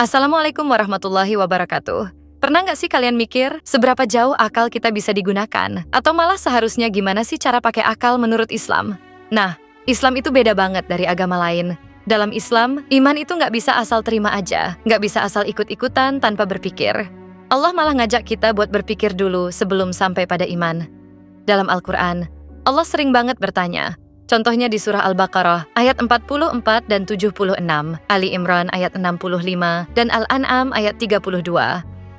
Assalamualaikum warahmatullahi wabarakatuh. Pernah nggak sih kalian mikir seberapa jauh akal kita bisa digunakan? Atau malah seharusnya gimana sih cara pakai akal menurut Islam? Nah, Islam itu beda banget dari agama lain. Dalam Islam, iman itu nggak bisa asal terima aja, nggak bisa asal ikut-ikutan tanpa berpikir. Allah malah ngajak kita buat berpikir dulu sebelum sampai pada iman. Dalam Al-Quran, Allah sering banget bertanya. Contohnya di surah Al-Baqarah ayat 44 dan 76, Ali Imran ayat 65, dan Al-An'am ayat 32.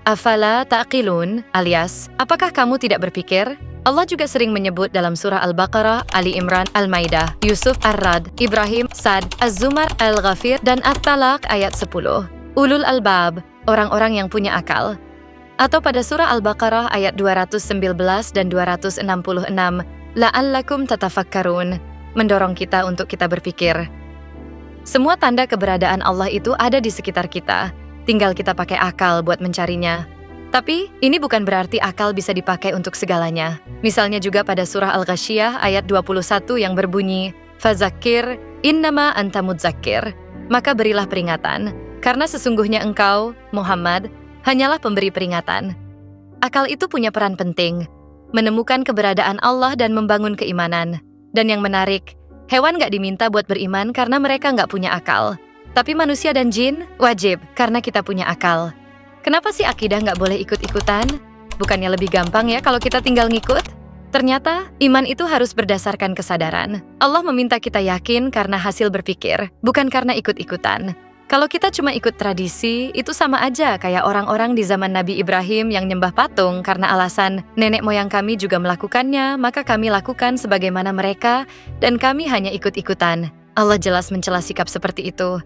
Afala ta'qilun, alias, apakah kamu tidak berpikir? Allah juga sering menyebut dalam surah Al-Baqarah, Ali Imran, Al-Maidah, Yusuf, Ar-Rad, Ibrahim, Sad, Az-Zumar, Al-Ghafir, dan At-Talaq ayat 10. Ulul albab, orang-orang yang punya akal. Atau pada surah Al-Baqarah ayat 219 dan 266, La'allakum tatafakkarun, mendorong kita untuk kita berpikir. Semua tanda keberadaan Allah itu ada di sekitar kita, tinggal kita pakai akal buat mencarinya. Tapi, ini bukan berarti akal bisa dipakai untuk segalanya. Misalnya juga pada surah Al-Ghasyiyah ayat 21 yang berbunyi, Fazakir, innama anta mudzakir, maka berilah peringatan, karena sesungguhnya engkau, Muhammad, hanyalah pemberi peringatan. Akal itu punya peran penting, menemukan keberadaan Allah dan membangun keimanan. Dan yang menarik, hewan nggak diminta buat beriman karena mereka nggak punya akal. Tapi manusia dan jin wajib karena kita punya akal. Kenapa sih akidah nggak boleh ikut-ikutan? Bukannya lebih gampang ya kalau kita tinggal ngikut? Ternyata, iman itu harus berdasarkan kesadaran. Allah meminta kita yakin karena hasil berpikir, bukan karena ikut-ikutan. Kalau kita cuma ikut tradisi, itu sama aja kayak orang-orang di zaman Nabi Ibrahim yang nyembah patung karena alasan nenek moyang kami juga melakukannya, maka kami lakukan sebagaimana mereka, dan kami hanya ikut-ikutan. Allah jelas mencela sikap seperti itu.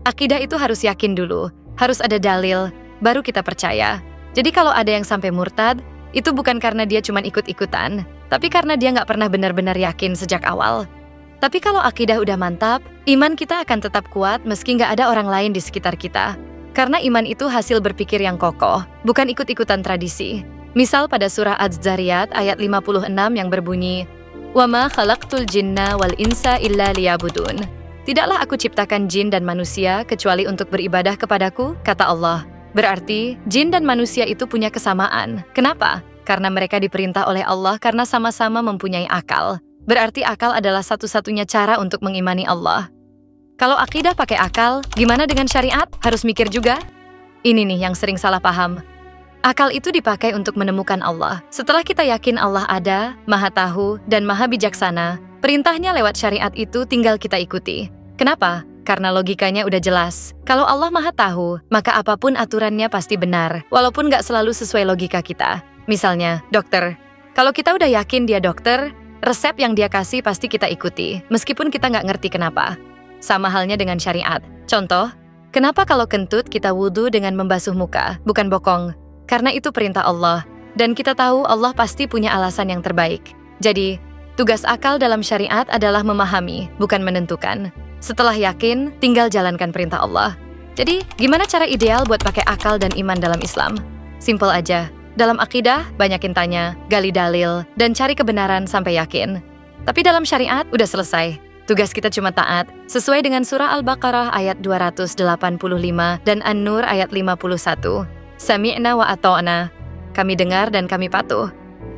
Akidah itu harus yakin dulu, harus ada dalil, baru kita percaya. Jadi kalau ada yang sampai murtad, itu bukan karena dia cuma ikut-ikutan, tapi karena dia nggak pernah benar-benar yakin sejak awal. Tapi kalau akidah udah mantap, iman kita akan tetap kuat meski nggak ada orang lain di sekitar kita. Karena iman itu hasil berpikir yang kokoh, bukan ikut-ikutan tradisi. Misal pada surah Az-Zariyat ayat 56 yang berbunyi, وَمَا خَلَقْتُ الْجِنَّ وَالْإِنْسَ إِلَّا لِيَعْبُدُونَ. Tidaklah aku ciptakan jin dan manusia kecuali untuk beribadah kepadaku, kata Allah. Berarti, jin dan manusia itu punya kesamaan. Kenapa? Karena mereka diperintah oleh Allah karena sama-sama mempunyai akal. Berarti akal adalah satu-satunya cara untuk mengimani Allah. Kalau akidah pakai akal, gimana dengan syariat? Harus mikir juga? Ini nih yang sering salah paham. Akal itu dipakai untuk menemukan Allah. Setelah kita yakin Allah ada, Maha Tahu, dan Maha Bijaksana, perintahnya lewat syariat itu tinggal kita ikuti. Kenapa? Karena logikanya udah jelas. Kalau Allah Maha Tahu, maka apapun aturannya pasti benar, walaupun nggak selalu sesuai logika kita. Misalnya, dokter. Kalau kita udah yakin dia dokter, resep yang dia kasih pasti kita ikuti, meskipun kita nggak ngerti kenapa. Sama halnya dengan syariat. Contoh, kenapa kalau kentut kita wudhu dengan membasuh muka, bukan bokong? Karena itu perintah Allah, dan kita tahu Allah pasti punya alasan yang terbaik. Jadi, tugas akal dalam syariat adalah memahami, bukan menentukan. Setelah yakin, tinggal jalankan perintah Allah. Jadi, gimana cara ideal buat pakai akal dan iman dalam Islam? Simple aja. Dalam akidah, banyakin tanya, gali dalil, dan cari kebenaran sampai yakin. Tapi dalam syariat, udah selesai. Tugas kita cuma taat, sesuai dengan surah Al-Baqarah ayat 285 dan An-Nur ayat 51. Sami'na wa ata'na. Kami dengar dan kami patuh.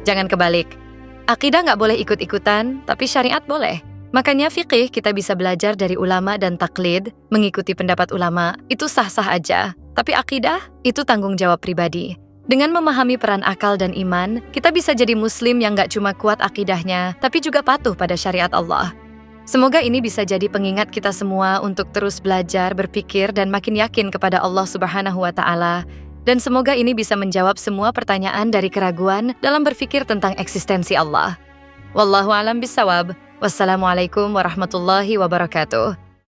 Jangan kebalik. Akidah nggak boleh ikut-ikutan, tapi syariat boleh. Makanya fikih kita bisa belajar dari ulama dan taklid, mengikuti pendapat ulama, itu sah-sah aja. Tapi akidah, itu tanggung jawab pribadi. Dengan memahami peran akal dan iman, kita bisa jadi muslim yang gak cuma kuat akidahnya, tapi juga patuh pada syariat Allah. Semoga ini bisa jadi pengingat kita semua untuk terus belajar, berpikir, dan makin yakin kepada Allah Subhanahu wa Ta'ala. Dan semoga ini bisa menjawab semua pertanyaan dari keraguan dalam berpikir tentang eksistensi Allah. Wallahu a'lam bishawab. Wassalamualaikum warahmatullahi wabarakatuh.